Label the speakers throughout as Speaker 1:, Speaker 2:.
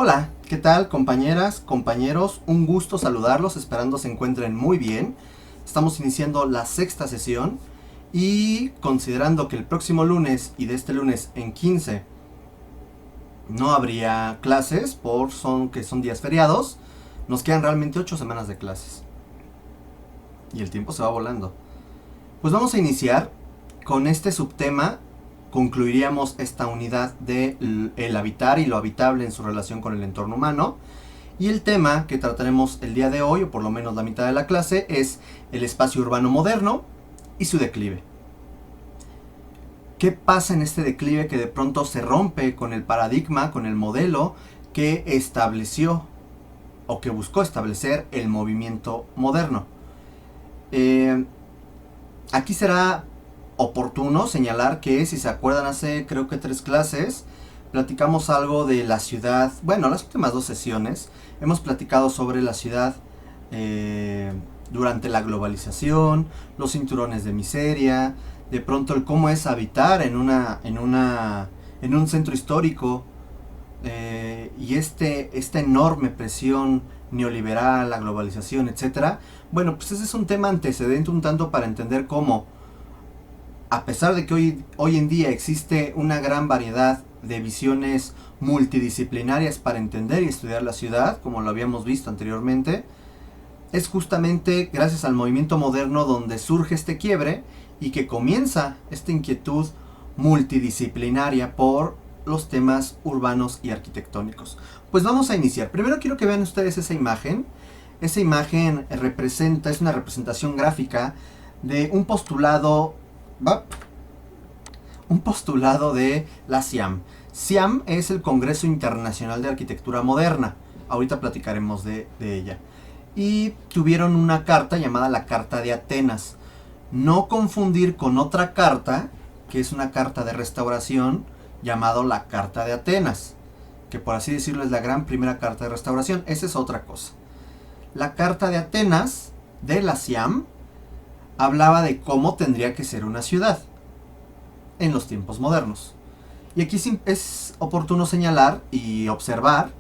Speaker 1: Hola, ¿qué tal compañeras, compañeros? Un gusto saludarlos, esperando se encuentren muy bien. Estamos iniciando la sexta sesión y considerando que el próximo lunes y de este lunes en 15 no habría clases que son días feriados, nos quedan realmente 8 semanas de clases. Y el tiempo se va volando. Pues vamos a iniciar con este subtema. Concluiríamos esta unidad de el habitar y lo habitable en su relación con el entorno humano. Y el tema que trataremos el día de hoy, o por lo menos la mitad de la clase, es el espacio urbano moderno y su declive. ¿Qué pasa en este declive que de pronto se rompe con el paradigma, con el modelo que estableció o que buscó establecer el movimiento moderno? Aquí será oportuno señalar que, si se acuerdan, hace creo que 3 clases platicamos algo de la ciudad. Bueno, las últimas 2 sesiones hemos platicado sobre la ciudad durante la globalización, los cinturones de miseria, de pronto el cómo es habitar en un centro histórico, y esta enorme presión neoliberal, la globalización, etcétera. Bueno, pues ese es un tema antecedente un tanto para entender cómo, a pesar de que hoy en día existe una gran variedad de visiones multidisciplinarias para entender y estudiar la ciudad, como lo habíamos visto anteriormente, es justamente gracias al movimiento moderno donde surge este quiebre y que comienza esta inquietud multidisciplinaria por los temas urbanos y arquitectónicos. Pues vamos a iniciar. Primero quiero que vean ustedes esa imagen. Esa imagen es una representación gráfica de un postulado de la CIAM. CIAM es el Congreso Internacional de Arquitectura Moderna. Ahorita platicaremos de ella. Y tuvieron una carta llamada la Carta de Atenas. No confundir con otra carta, que es una carta de restauración, llamado la Carta de Atenas, que por así decirlo es la gran primera carta de restauración. Esa es otra cosa. La Carta de Atenas de la CIAM hablaba de cómo tendría que ser una ciudad en los tiempos modernos. Y aquí es oportuno señalar y observar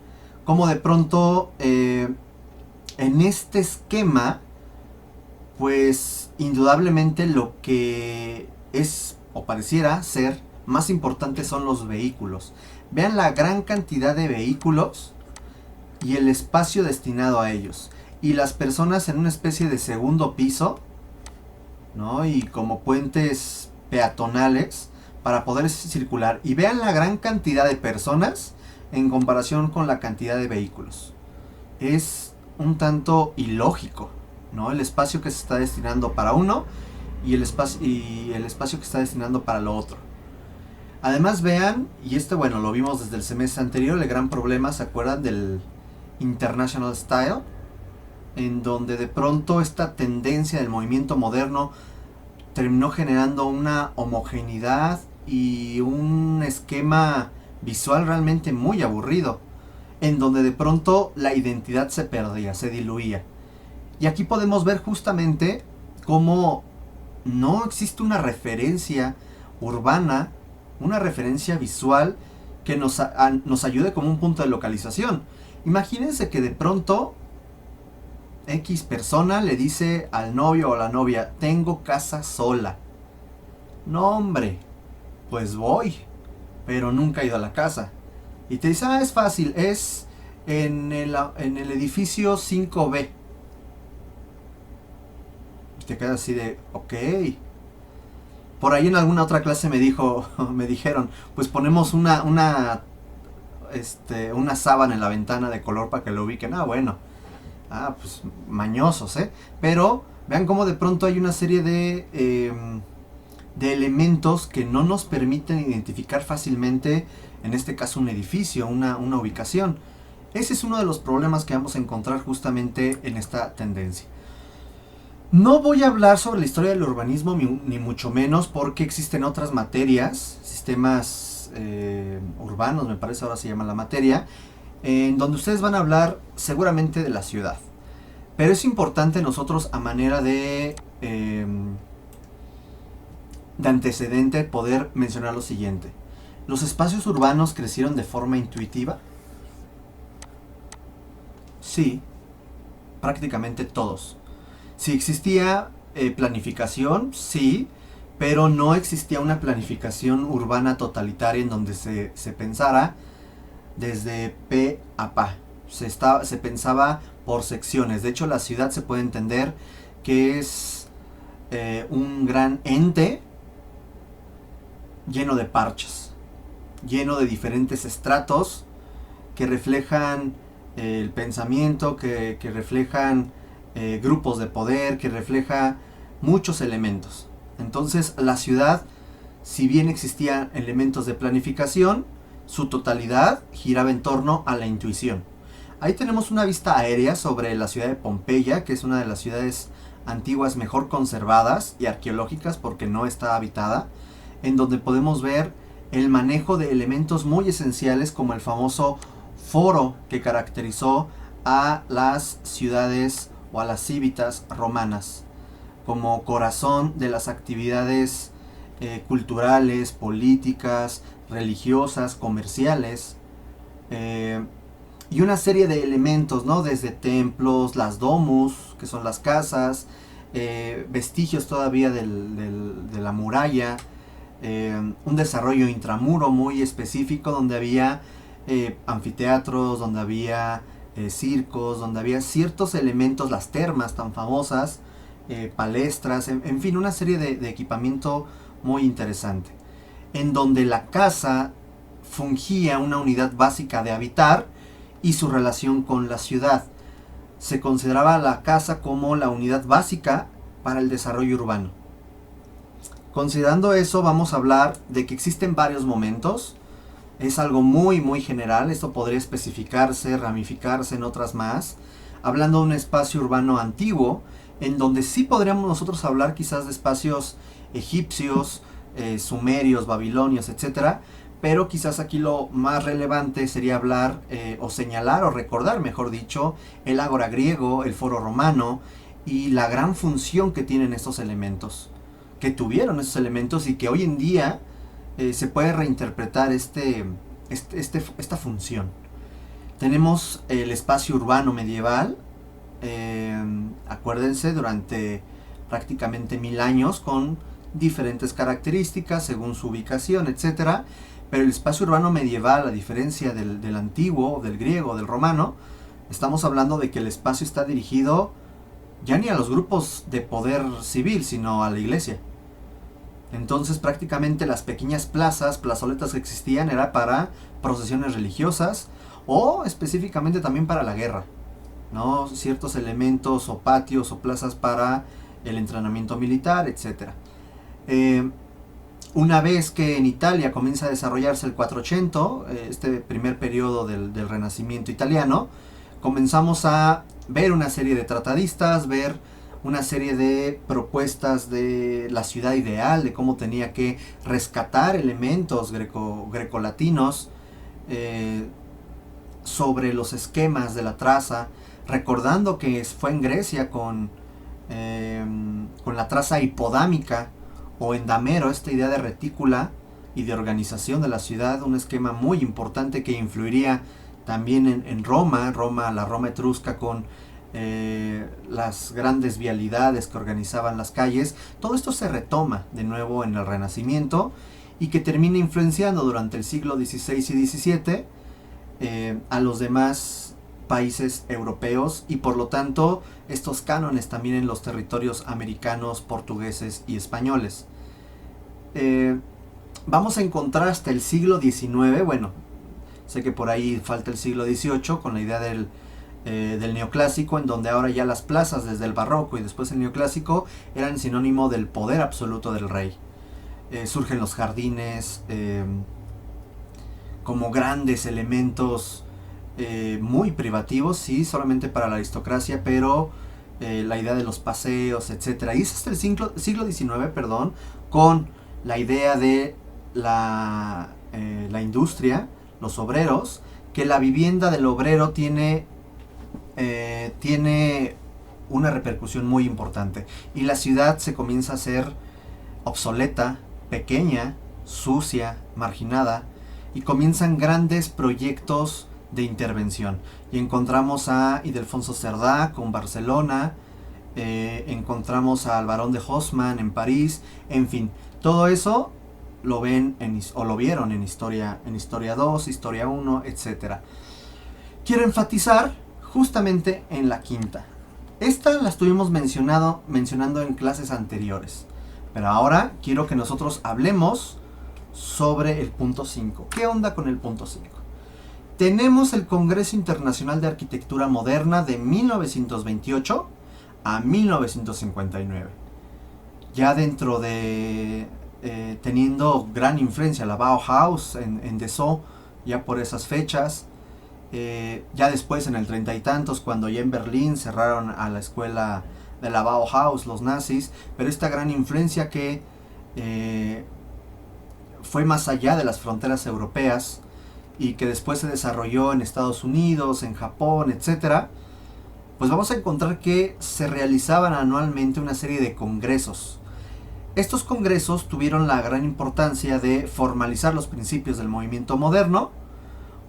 Speaker 1: cómo de pronto en este esquema, pues indudablemente lo que es o pareciera ser más importante son los vehículos. Vean la gran cantidad de vehículos y el espacio destinado a ellos. Y las personas en una especie de segundo piso, ¿no? Y como puentes peatonales para poder circular. Y vean la gran cantidad de personas en comparación con la cantidad de vehículos. Es un tanto ilógico, ¿no? El espacio que se está destinando para uno y el espacio que está destinando para lo otro. Además vean, y bueno, lo vimos desde el semestre anterior, el gran problema, ¿se acuerdan del International Style? En donde de pronto esta tendencia del movimiento moderno terminó generando una homogeneidad y un esquema visual realmente muy aburrido, en donde de pronto la identidad se perdía, se diluía. Y aquí podemos ver justamente cómo no existe una referencia urbana, una referencia visual que nos ayude como un punto de localización. Imagínense que de pronto X persona le dice al novio o a la novia: tengo casa sola. No, hombre, pues voy, pero nunca he ido a la casa. Y te dice: es fácil, es en el edificio 5B. Y te quedas así de, ok. Por ahí en alguna otra clase me dijeron, pues ponemos una sábana en la ventana de color para que lo ubiquen. Bueno. Pues mañosos, ¿eh? Pero vean cómo de pronto hay una serie de elementos que no nos permiten identificar fácilmente, en este caso un edificio, una ubicación. Ese es uno de los problemas que vamos a encontrar justamente en esta tendencia. No voy a hablar sobre la historia del urbanismo, ni mucho menos, porque existen otras materias, sistemas urbanos, me parece ahora se llama la materia, en donde ustedes van a hablar seguramente de la ciudad. Pero es importante nosotros, a manera de antecedente, poder mencionar lo siguiente. Los espacios urbanos crecieron de forma intuitiva. Sí, prácticamente todos. Si existía planificación, sí, pero no existía una planificación urbana totalitaria en donde se pensara desde P a Pa. Se pensaba por secciones. De hecho, la ciudad se puede entender que es un gran ente lleno de parches, lleno de diferentes estratos que reflejan el pensamiento, que reflejan grupos de poder, que refleja muchos elementos. Entonces la ciudad, si bien existían elementos de planificación, su totalidad giraba en torno a la intuición. Ahí tenemos una vista aérea sobre la ciudad de Pompeya, que es una de las ciudades antiguas mejor conservadas y arqueológicas porque no está habitada, en donde podemos ver el manejo de elementos muy esenciales como el famoso foro que caracterizó a las ciudades o a las cívitas romanas como corazón de las actividades culturales, políticas, religiosas, comerciales, y una serie de elementos, ¿no? Desde templos, las domus, que son las casas, vestigios todavía de la muralla, un desarrollo intramuro muy específico donde había anfiteatros, donde había circos, donde había ciertos elementos, las termas tan famosas, palestras, en fin, una serie de equipamiento muy interesante, en donde la casa fungía una unidad básica de habitar y su relación con la ciudad. Se consideraba la casa como la unidad básica para el desarrollo urbano. Considerando eso, vamos a hablar de que existen varios momentos. Es algo muy muy general, esto podría especificarse, ramificarse en otras más, hablando de un espacio urbano antiguo, en donde sí podríamos nosotros hablar quizás de espacios egipcios, sumerios, babilonios, etcétera, pero quizás aquí lo más relevante sería hablar o señalar o recordar, mejor dicho, el ágora griego, el foro romano y la gran función que tienen estos elementos, que tuvieron estos elementos y que hoy en día se puede reinterpretar esta función. Tenemos el espacio urbano medieval, acuérdense, durante prácticamente 1000 años con diferentes características según su ubicación, etcétera. Pero el espacio urbano medieval, a diferencia del antiguo, del griego, del romano, estamos hablando de que el espacio está dirigido ya ni a los grupos de poder civil, sino a la iglesia. Entonces prácticamente las pequeñas plazas, plazoletas que existían era para procesiones religiosas o específicamente también para la guerra, ¿no? Ciertos elementos o patios o plazas para el entrenamiento militar, etc. Una vez que en Italia comienza a desarrollarse el 480, este primer periodo del Renacimiento italiano, comenzamos a ver una serie de tratadistas, ver una serie de propuestas de la ciudad ideal, de cómo tenía que rescatar elementos grecolatinos sobre los esquemas de la traza, recordando que fue en Grecia con la traza hipodámica o endamero, esta idea de retícula y de organización de la ciudad, un esquema muy importante que influiría también en Roma, la Roma etrusca con las grandes vialidades que organizaban las calles. Todo esto se retoma de nuevo en el Renacimiento y que termina influenciando durante el siglo XVI y XVII a los demás países europeos y por lo tanto estos cánones también en los territorios americanos, portugueses y españoles. Vamos a encontrar hasta el siglo XIX, bueno, sé que por ahí falta el siglo XVIII con la idea del neoclásico, en donde ahora ya las plazas desde el barroco y después el neoclásico eran sinónimo del poder absoluto del rey. Surgen los jardines como grandes elementos muy privativos, sí, solamente para la aristocracia, pero la idea de los paseos, etcétera. Y es hasta el siglo XIX, perdón, con la idea de la los obreros, que la vivienda del obrero tiene una repercusión muy importante y la ciudad se comienza a hacer obsoleta, pequeña, sucia, marginada y comienzan grandes proyectos de intervención. Y encontramos a Ildefonso Cerdá con Barcelona, encontramos al Barón de Haussmann en París, en fin, todo eso lo ven o lo vieron en Historia 2, Historia 1, etc. Quiero enfatizar justamente en la quinta. Esta la estuvimos mencionando en clases anteriores, pero ahora quiero que nosotros hablemos sobre el punto 5. ¿Qué onda con el punto 5? Tenemos el Congreso Internacional de Arquitectura Moderna de 1928 a 1959. Ya dentro de teniendo gran influencia la Bauhaus en Dessau, ya por esas fechas. Ya después en el 30 y tantos, cuando ya en Berlín cerraron a la escuela de la Bauhaus los nazis, pero esta gran influencia que fue más allá de las fronteras europeas y que después se desarrolló en Estados Unidos, en Japón, etcétera, pues vamos a encontrar que se realizaban anualmente una serie de congresos. Estos congresos tuvieron la gran importancia de formalizar los principios del movimiento moderno,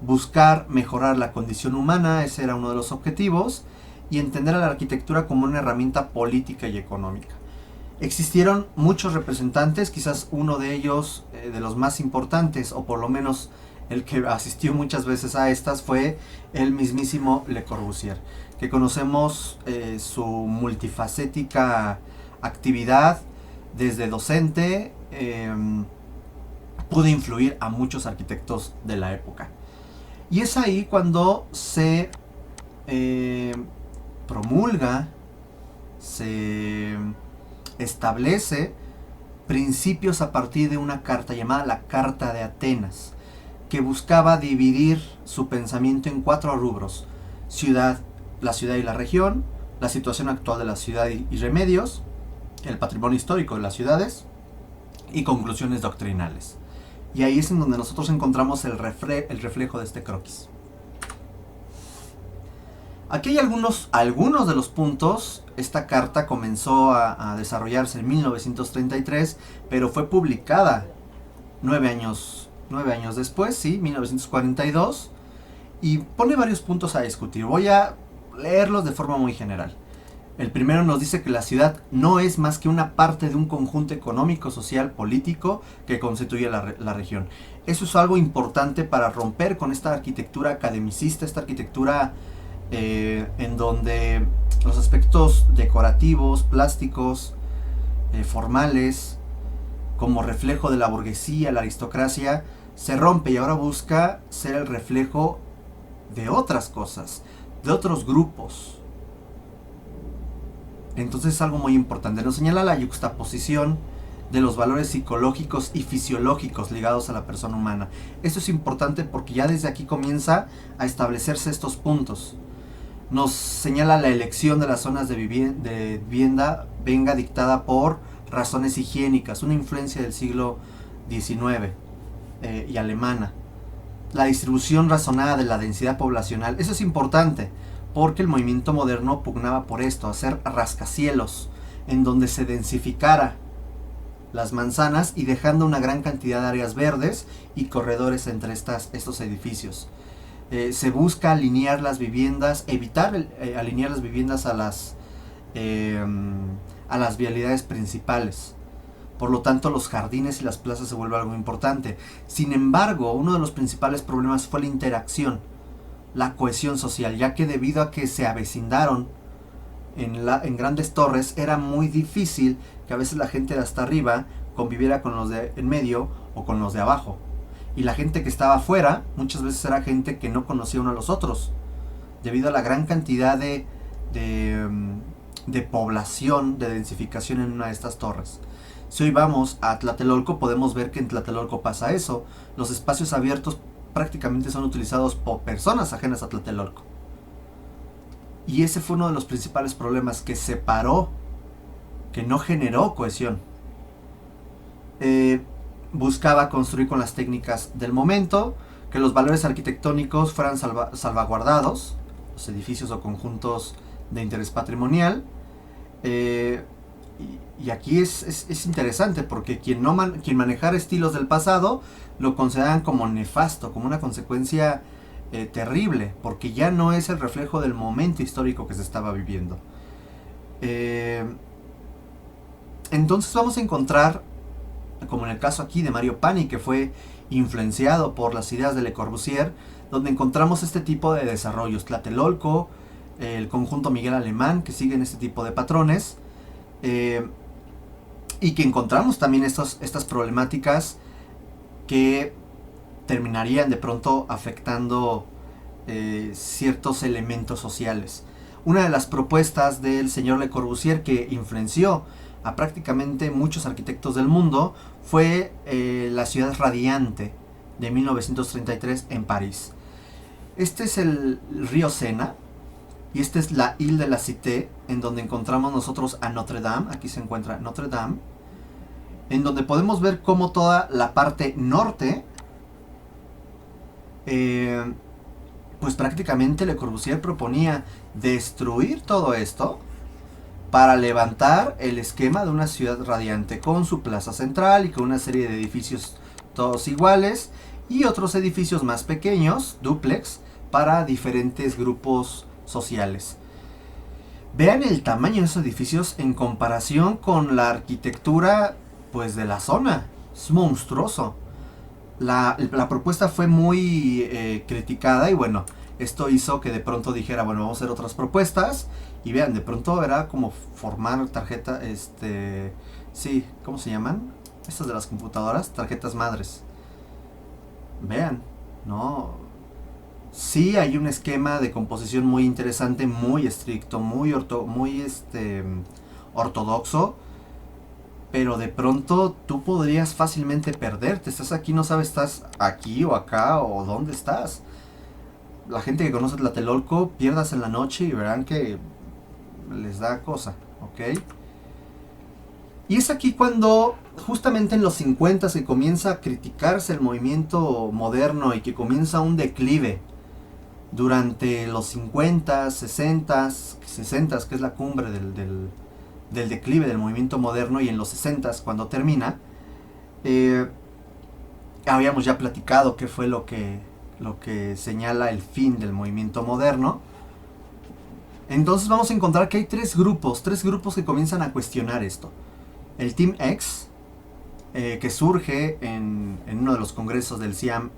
Speaker 1: buscar mejorar la condición humana, ese era uno de los objetivos, y entender a la arquitectura como una herramienta política y económica. Existieron muchos representantes, quizás uno de ellos, de los más importantes, o por lo menos el que asistió muchas veces a estas, fue el mismísimo Le Corbusier, que conocemos su multifacética actividad desde docente, pudo influir a muchos arquitectos de la época. Y es ahí cuando se promulga, se establece principios a partir de una carta llamada la Carta de Atenas, que buscaba dividir su pensamiento en 4 rubros: la ciudad y la región, la situación actual de la ciudad y remedios, el patrimonio histórico de las ciudades y conclusiones doctrinales. Y ahí es en donde nosotros encontramos el reflejo de este croquis. Aquí hay algunos de los puntos. Esta carta comenzó a desarrollarse en 1933, pero fue publicada 9 años después, sí, 1942, y pone varios puntos a discutir. Voy a leerlos de forma muy general. El primero nos dice que la ciudad no es más que una parte de un conjunto económico, social, político que constituye la región. Eso es algo importante para romper con esta arquitectura academicista, esta arquitectura en donde los aspectos decorativos, plásticos, formales, como reflejo de la burguesía, la aristocracia, se rompe y ahora busca ser el reflejo de otras cosas, de otros grupos. Entonces es algo muy importante. Nos señala la yuxtaposición de los valores psicológicos y fisiológicos ligados a la persona humana. Esto es importante porque ya desde aquí comienza a establecerse estos puntos. Nos señala la elección de las zonas de vivienda venga dictada por razones higiénicas, una influencia del siglo XIX y alemana. La distribución razonada de la densidad poblacional, eso es importante, porque el movimiento moderno pugnaba por esto, hacer rascacielos, en donde se densificara las manzanas y dejando una gran cantidad de áreas verdes y corredores entre estos edificios. Se busca alinear las viviendas, evitar alinear las viviendas a las vialidades principales. Por lo tanto, los jardines y las plazas se vuelven algo importante. Sin embargo, uno de los principales problemas fue la interacción, la cohesión social, ya que debido a que se avecindaron en grandes torres, era muy difícil que a veces la gente de hasta arriba conviviera con los de en medio o con los de abajo. Y la gente que estaba afuera, muchas veces era gente que no conocía uno a los otros, debido a la gran cantidad de población, de densificación en una de estas torres. Si hoy vamos a Tlatelolco, podemos ver que en Tlatelolco pasa eso. Los espacios abiertos prácticamente son utilizados por personas ajenas a Tlatelolco. Y ese fue uno de los principales problemas, que separó, que no generó cohesión. Buscaba construir con las técnicas del momento, que los valores arquitectónicos fueran salvaguardados, los edificios o conjuntos de interés patrimonial. Y aquí es interesante, porque quien manejara estilos del pasado lo consideraban como nefasto, como una consecuencia terrible, porque ya no es el reflejo del momento histórico que se estaba viviendo. Entonces vamos a encontrar, como en el caso aquí de Mario Pani, que fue influenciado por las ideas de Le Corbusier, donde encontramos este tipo de desarrollos. Tlatelolco, el conjunto Miguel Alemán, que siguen este tipo de patrones, y que encontramos también estas problemáticas que terminarían de pronto afectando ciertos elementos sociales. Una de las propuestas del señor Le Corbusier, que influenció a prácticamente muchos arquitectos del mundo, fue la ciudad radiante de 1933 en París. Este es el río Sena y esta es la Ile de la Cité, en donde encontramos nosotros a Notre Dame. Aquí se encuentra Notre Dame, en donde podemos ver cómo toda la parte norte, pues prácticamente Le Corbusier proponía destruir todo esto para levantar el esquema de una ciudad radiante con su plaza central y con una serie de edificios todos iguales y otros edificios más pequeños, dúplex, para diferentes grupos sociales. Vean el tamaño de esos edificios en comparación con la arquitectura pues de la zona. Es monstruoso. La propuesta fue muy criticada y bueno, esto hizo que de pronto dijera, bueno, vamos a hacer otras propuestas. Y vean, de pronto era como formar tarjeta, sí, ¿cómo se llaman? Estas de las computadoras, tarjetas madres. Vean, ¿no? Sí hay un esquema de composición muy interesante, muy estricto, muy ortodoxo. Pero de pronto tú podrías fácilmente perderte. Estás aquí, no sabes, estás aquí o acá o dónde estás. La gente que conoce Tlatelolco, pierdas en la noche y verán que les da cosa, ¿ok? Y es aquí cuando, justamente en los 50 se comienza a criticarse el movimiento moderno y que comienza un declive. Durante los 50, 60, que es la cumbre del declive del movimiento moderno, y en los 60 cuando termina, habíamos ya platicado qué fue lo que señala el fin del movimiento moderno. Entonces vamos a encontrar que hay tres grupos que comienzan a cuestionar esto. El Team X, que surge en uno de los congresos del CIAM,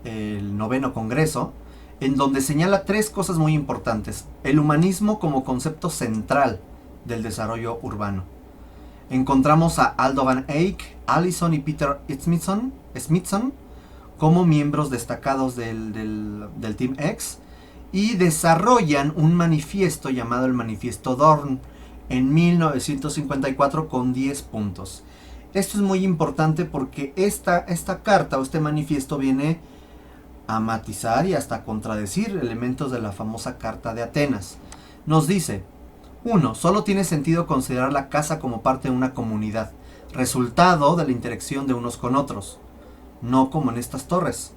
Speaker 1: el 9º congreso, en donde señala tres cosas muy importantes. El humanismo como concepto central del desarrollo urbano. Encontramos a Aldo van Eyck, Allison y Peter Smithson como miembros destacados del Team X, y desarrollan un manifiesto llamado el Manifiesto Dorn en 1954 con 10 puntos. Esto es muy importante porque esta carta o este manifiesto viene a matizar y hasta contradecir elementos de la famosa Carta de Atenas. Nos dice: 1. Solo tiene sentido considerar la casa como parte de una comunidad, resultado de la interacción de unos con otros, no como en estas torres.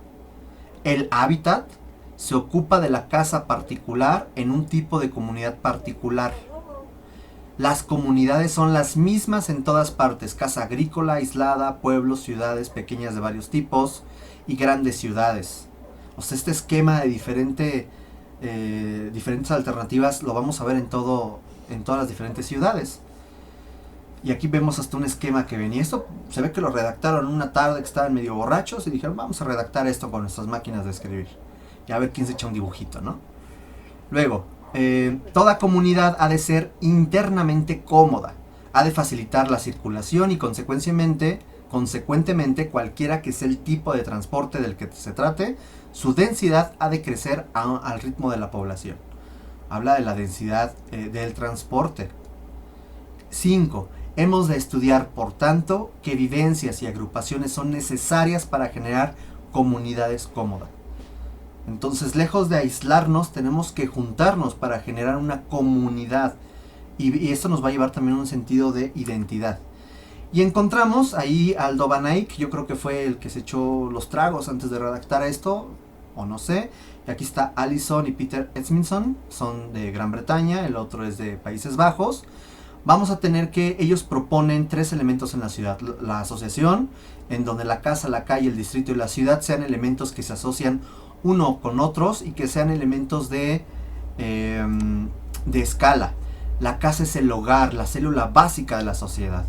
Speaker 1: El hábitat se ocupa de la casa particular en un tipo de comunidad particular. Las comunidades son las mismas en todas partes: casa agrícola, aislada, pueblos, ciudades pequeñas de varios tipos y grandes ciudades. O sea, este esquema de diferentes alternativas lo vamos a ver en todas las diferentes ciudades. Y aquí vemos hasta un esquema que venía. Esto se ve que lo redactaron una tarde que estaban medio borrachos y dijeron, vamos a redactar esto con nuestras máquinas de escribir. Y a ver quién se echa un dibujito, ¿no? Luego, toda comunidad ha de ser internamente cómoda. Ha de facilitar la circulación y consecuentemente, cualquiera que sea el tipo de transporte del que se trate, su densidad ha de crecer al ritmo de la población. Habla de la densidad del transporte. 5. Hemos de estudiar, por tanto, qué vivencias y agrupaciones son necesarias para generar comunidades cómodas. Entonces, lejos de aislarnos, tenemos que juntarnos para generar una comunidad. Y esto nos va a llevar también a un sentido de identidad. Y encontramos ahí a Aldo van Eyck, yo creo que fue el que se echó los tragos antes de redactar esto, o no sé. Y aquí está Allison y Peter Smithson, son de Gran Bretaña, el otro es de Países Bajos. Vamos a tener que ellos proponen tres elementos en la ciudad. La asociación, en donde la casa, la calle, el distrito y la ciudad sean elementos que se asocian uno con otros y que sean elementos de escala. La casa es el hogar, la célula básica de la sociedad.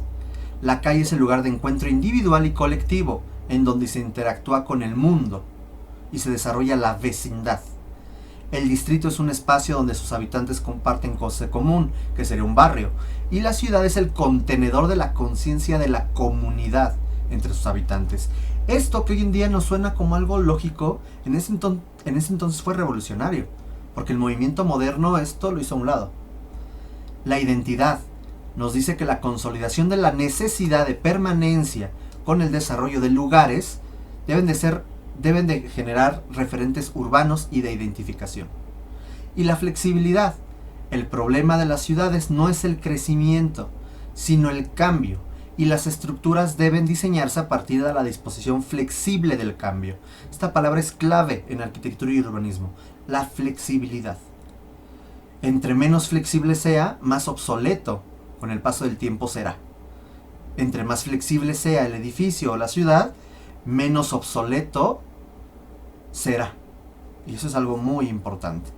Speaker 1: La calle es el lugar de encuentro individual y colectivo, en donde se interactúa con el mundo y se desarrolla la vecindad. El distrito es un espacio donde sus habitantes comparten cosas común, que sería un barrio, y la ciudad es el contenedor de la conciencia de la comunidad entre sus habitantes. Esto que hoy en día nos suena como algo lógico, en ese entonces fue revolucionario, porque el movimiento moderno esto lo hizo a un lado. La identidad nos dice que la consolidación de la necesidad de permanencia con el desarrollo de lugares deben de generar referentes urbanos y de identificación. Y la flexibilidad. El problema de las ciudades no es el crecimiento, sino el cambio, y las estructuras deben diseñarse a partir de la disposición flexible del cambio. Esta palabra es clave en arquitectura y urbanismo, la flexibilidad. Entre menos flexible sea, más obsoleto con el paso del tiempo será. Entre más flexible sea el edificio o la ciudad, menos obsoleto será. Y eso es algo muy importante.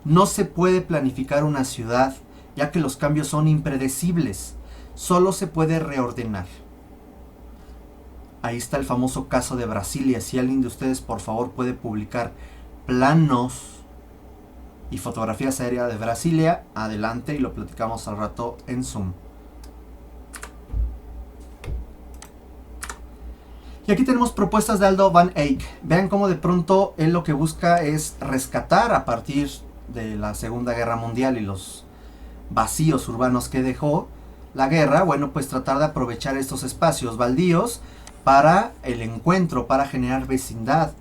Speaker 1: No se puede planificar una ciudad, ya que los cambios son impredecibles. Solo se puede reordenar. Ahí está el famoso caso de Brasilia. Si alguien de ustedes, por favor, puede publicar planos y fotografías aéreas de Brasilia, adelante, y lo platicamos al rato en Zoom. Y aquí tenemos propuestas de Aldo van Eyck. Vean cómo de pronto él lo que busca es rescatar a partir de la Segunda Guerra Mundial y los vacíos urbanos que dejó la guerra, bueno, pues tratar de aprovechar estos espacios baldíos para el encuentro, para generar vecindad,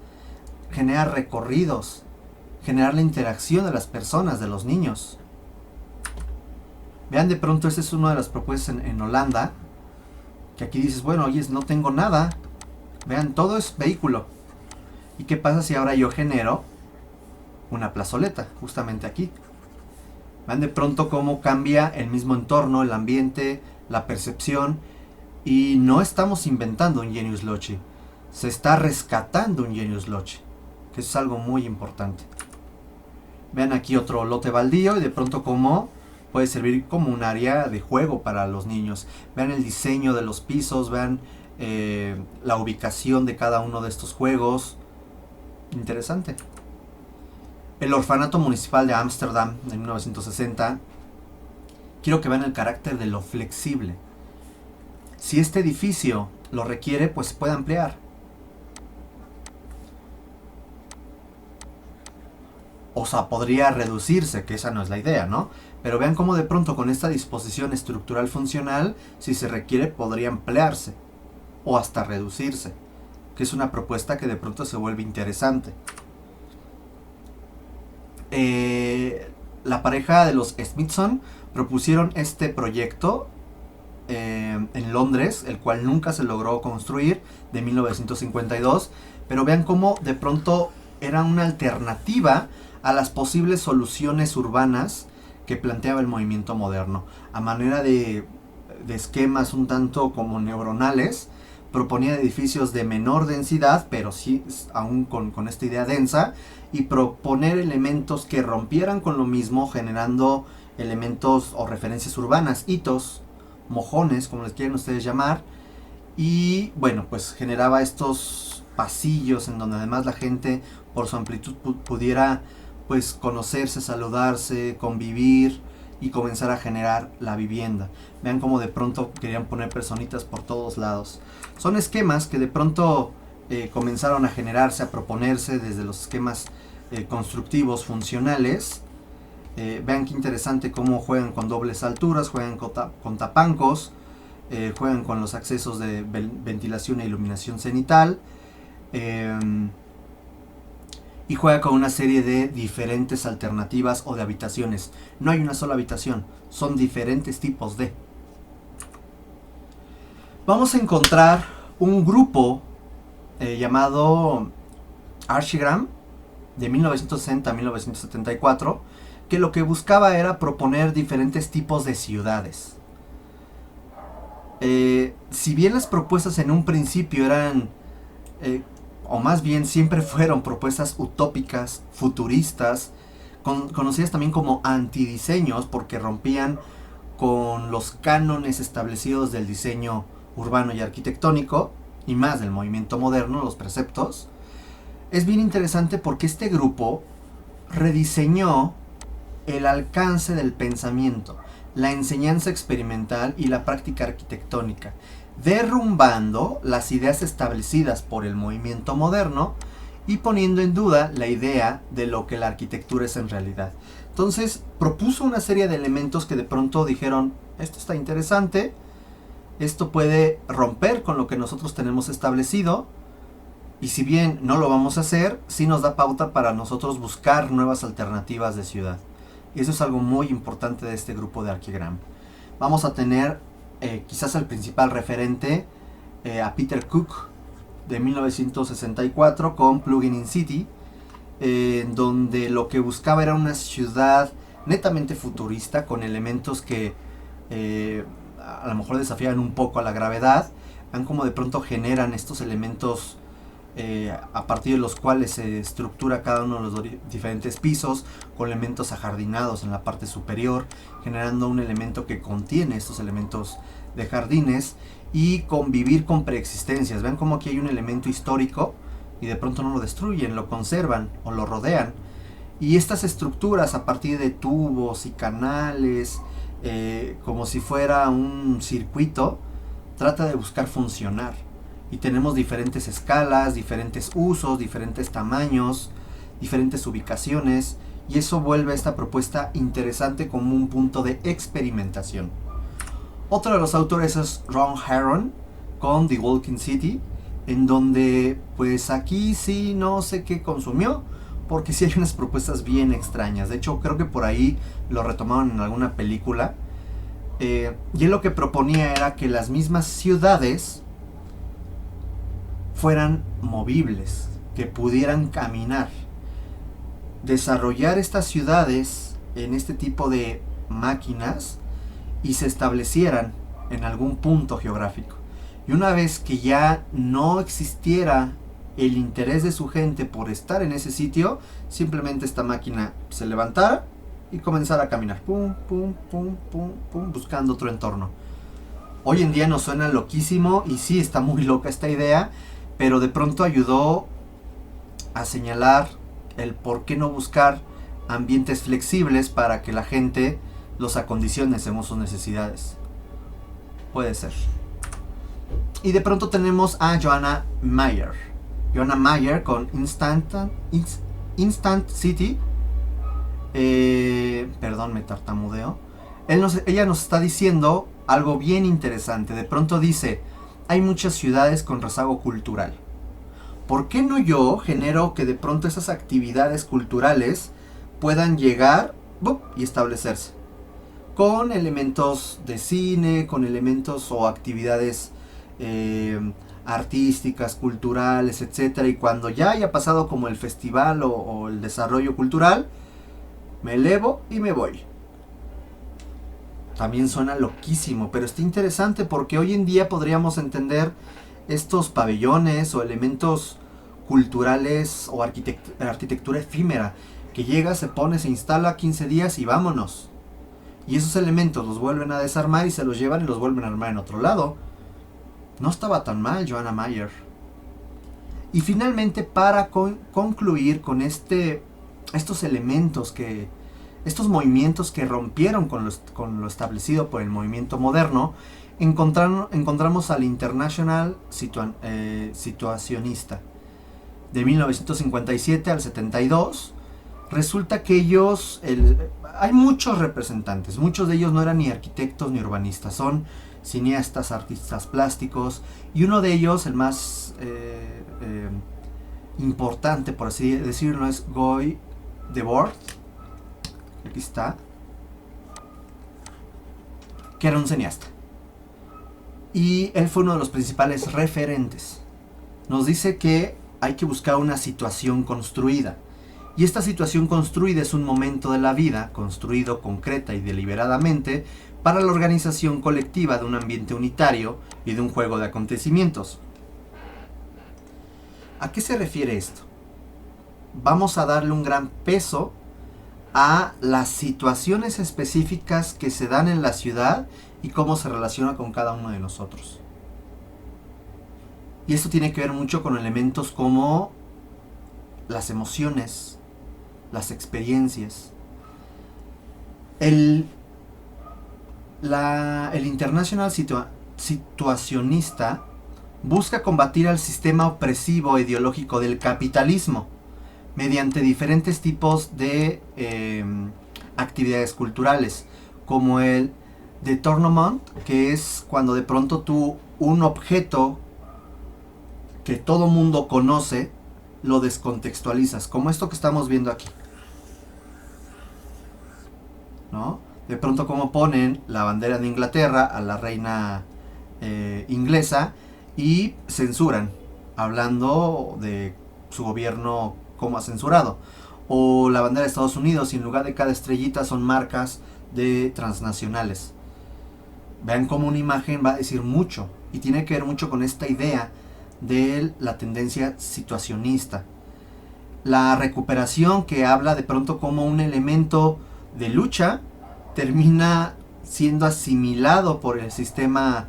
Speaker 1: generar recorridos, generar la interacción de las personas, de los niños. Vean de pronto, esta es una de las propuestas en Holanda, que aquí dices, bueno, oye, no tengo nada. Vean, todo es vehículo. ¿Y qué pasa si ahora yo genero una plazoleta, justamente aquí? Vean de pronto cómo cambia el mismo entorno, el ambiente, la percepción. Y no estamos inventando un genius loci. Se está rescatando un genius loci, que es algo muy importante. Vean aquí otro lote baldío y de pronto cómo puede servir como un área de juego para los niños. Vean el diseño de los pisos, vean la ubicación de cada uno de estos juegos. Interesante. El orfanato municipal de Ámsterdam de 1960. Quiero que vean el carácter de lo flexible. Si este edificio lo requiere, pues se puede ampliar. O sea, podría reducirse, que esa no es la idea, ¿no? Pero vean cómo de pronto con esta disposición estructural funcional, si se requiere, podría ampliarse. O hasta reducirse. Que es una propuesta que de pronto se vuelve interesante. La pareja de los Smithson propusieron este proyecto en Londres, el cual nunca se logró construir, de 1952. Pero vean cómo de pronto era una alternativa a las posibles soluciones urbanas que planteaba el movimiento moderno. A manera de esquemas un tanto como neuronales, proponía edificios de menor densidad, pero sí aún con esta idea densa, y proponer elementos que rompieran con lo mismo, generando elementos o referencias urbanas, hitos, mojones, como les quieren ustedes llamar, y bueno, pues generaba estos pasillos en donde además la gente por su amplitud pudiera pues conocerse, saludarse, convivir y comenzar a generar la vivienda. Vean cómo de pronto querían poner personitas por todos lados. Son esquemas que de pronto comenzaron a generarse, a proponerse desde los esquemas constructivos funcionales. Vean qué interesante cómo juegan con dobles alturas, juegan con tapancos, juegan con los accesos de ventilación e iluminación cenital. Y juega con una serie de diferentes alternativas o de habitaciones. No hay una sola habitación, son diferentes tipos de. Vamos a encontrar un grupo llamado Archigram de 1960 a 1974, que lo que buscaba era proponer diferentes tipos de ciudades. Si bien las propuestas en un principio eran o más bien siempre fueron propuestas utópicas, futuristas, conocidas también como antidiseños porque rompían con los cánones establecidos del diseño urbano y arquitectónico, y más del movimiento moderno, los preceptos. Es bien interesante porque este grupo rediseñó el alcance del pensamiento, la enseñanza experimental y la práctica arquitectónica, derrumbando las ideas establecidas por el movimiento moderno y poniendo en duda la idea de lo que la arquitectura es en realidad. Entonces propuso una serie de elementos que de pronto dijeron, esto está interesante, esto puede romper con lo que nosotros tenemos establecido, y si bien no lo vamos a hacer, sí nos da pauta para nosotros buscar nuevas alternativas de ciudad. Y eso es algo muy importante de este grupo de Archigram. Vamos a tener quizás el principal referente, a Peter Cook, de 1964, con Plugin in City, donde lo que buscaba era una ciudad netamente futurista, con elementos que a lo mejor desafían un poco a la gravedad, como de pronto generan estos elementos a partir de los cuales se estructura cada uno de los diferentes pisos, con elementos ajardinados en la parte superior, generando un elemento que contiene estos elementos de jardines, y convivir con preexistencias. Ven como aquí hay un elemento histórico y de pronto no lo destruyen, lo conservan o lo rodean, y estas estructuras a partir de tubos y canales, como si fuera un circuito, trata de buscar funcionar. Y tenemos diferentes escalas, diferentes usos, diferentes tamaños, diferentes ubicaciones, y eso vuelve a esta propuesta interesante como un punto de experimentación. Otro de los autores es Ron Heron con The Walking City, en donde pues aquí sí no sé qué consumió, porque sí hay unas propuestas bien extrañas. De hecho creo que por ahí lo retomaron en alguna película, y él lo que proponía era que las mismas ciudades fueran movibles, que pudieran caminar, desarrollar estas ciudades en este tipo de máquinas y se establecieran en algún punto geográfico. Y una vez que ya no existiera el interés de su gente por estar en ese sitio, simplemente esta máquina se levantara y comenzara a caminar, pum, pum, pum, pum, pum, buscando otro entorno. Hoy en día nos suena loquísimo, y sí, está muy loca esta idea, pero de pronto ayudó a señalar el por qué no buscar ambientes flexibles para que la gente los acondicione según sus necesidades. Puede ser. Y de pronto tenemos a Joanna Mayer. Joanna Mayer con Instant City. Perdón, me tartamudeo. Ella nos está diciendo algo bien interesante. De pronto dice: hay muchas ciudades con rezago cultural. ¿Por qué no yo genero que de pronto esas actividades culturales puedan llegar y establecerse? Con elementos de cine, con elementos o actividades artísticas, culturales, etcétera. Y cuando ya haya pasado como el festival o el desarrollo cultural, me elevo y me voy. También suena loquísimo, pero está interesante porque hoy en día podríamos entender estos pabellones o elementos culturales o arquitectura efímera, que llega, se pone, se instala 15 días y vámonos. Y esos elementos los vuelven a desarmar y se los llevan y los vuelven a armar en otro lado. No estaba tan mal Joanna Mayer. Y finalmente, para concluir con estos elementos estos movimientos que rompieron con lo establecido por el movimiento moderno, encontramos al International Situacionista de 1957 al 72. Resulta que ellos, hay muchos representantes, muchos de ellos no eran ni arquitectos ni urbanistas, son cineastas, artistas plásticos, y uno de ellos, el más importante por así decirlo, es Guy Debord. Aquí está, que era un cineasta, y él fue uno de los principales referentes. Nos dice que hay que buscar una situación construida, y esta situación construida es un momento de la vida construido concreta y deliberadamente para la organización colectiva de un ambiente unitario y de un juego de acontecimientos. ¿A qué se refiere esto? Vamos a darle un gran peso a las situaciones específicas que se dan en la ciudad y cómo se relaciona con cada uno de nosotros. Y esto tiene que ver mucho con elementos como las emociones, las experiencias. El internacional situacionista busca combatir al sistema opresivo ideológico del capitalismo mediante diferentes tipos de actividades culturales, como el détournement, que es cuando de pronto tú un objeto que todo mundo conoce lo descontextualizas, como esto que estamos viendo aquí, ¿no? De pronto como ponen la bandera de Inglaterra a la reina inglesa y censuran, hablando de su gobierno como ha censurado. O la bandera de Estados Unidos y en lugar de cada estrellita son marcas de transnacionales. Vean cómo una imagen va a decir mucho y tiene que ver mucho con esta idea de la tendencia situacionista. La recuperación, que habla de pronto como un elemento de lucha, termina siendo asimilado por el sistema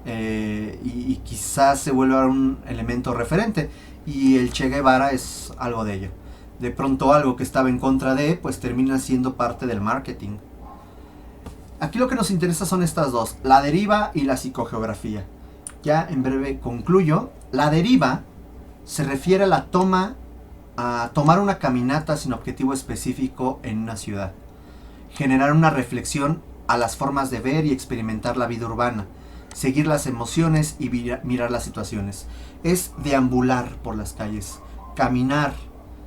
Speaker 1: y quizás se vuelva un elemento referente, y el Che Guevara es algo de ello. De pronto algo que estaba en contra de, pues termina siendo parte del marketing. Aquí lo que nos interesa son estas dos, la deriva y la psicogeografía. Ya en breve concluyo. La deriva se refiere a tomar una caminata sin objetivo específico en una ciudad, generar una reflexión a las formas de ver y experimentar la vida urbana, seguir las emociones y mirar las situaciones. Es deambular por las calles, caminar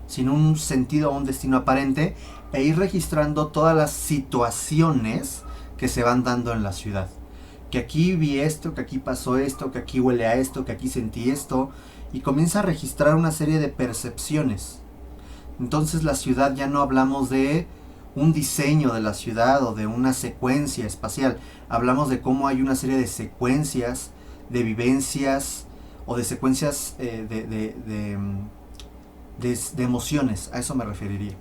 Speaker 1: sin un sentido o un destino aparente e ir registrando todas las situaciones que se van dando en la ciudad. Que aquí vi esto, que aquí pasó esto, que aquí huele a esto, que aquí sentí esto, y comienza a registrar una serie de percepciones. Entonces la ciudad, ya no hablamos de un diseño de la ciudad o de una secuencia espacial, hablamos de cómo hay una serie de secuencias, de vivencias o de secuencias de emociones, a eso me referiría.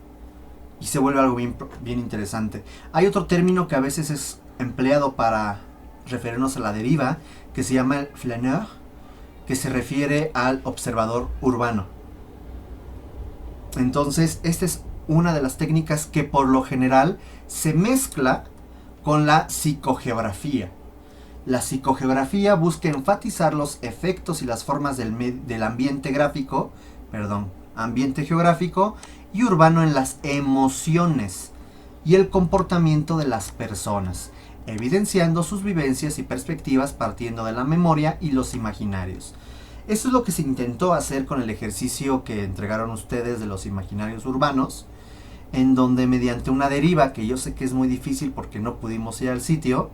Speaker 1: Y se vuelve algo bien interesante. Hay otro término que a veces es empleado para referirnos a la deriva, que se llama el flâneur, que se refiere al observador urbano. Entonces, esta es una de las técnicas que por lo general se mezcla con la psicogeografía. La psicogeografía busca enfatizar los efectos y las formas del ambiente geográfico y urbano en las emociones y el comportamiento de las personas, evidenciando sus vivencias y perspectivas partiendo de la memoria y los imaginarios. Eso es lo que se intentó hacer con el ejercicio que entregaron ustedes de los imaginarios urbanos, en donde mediante una deriva, que yo sé que es muy difícil porque no pudimos ir al sitio,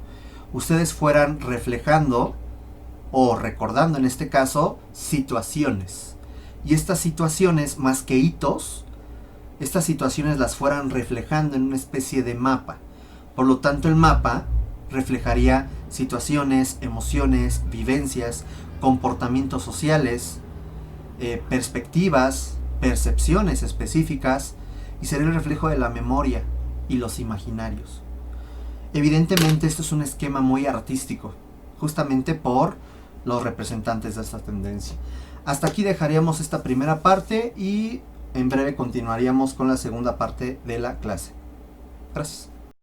Speaker 1: ustedes fueran reflejando o recordando en este caso situaciones. Y estas situaciones, más que hitos, estas situaciones las fueran reflejando en una especie de mapa. Por lo tanto, el mapa reflejaría situaciones, emociones, vivencias, comportamientos sociales, perspectivas, percepciones específicas, y sería el reflejo de la memoria y los imaginarios. Evidentemente esto es un esquema muy artístico, justamente por los representantes de esta tendencia. Hasta aquí dejaríamos esta primera parte y en breve continuaríamos con la segunda parte de la clase. Gracias.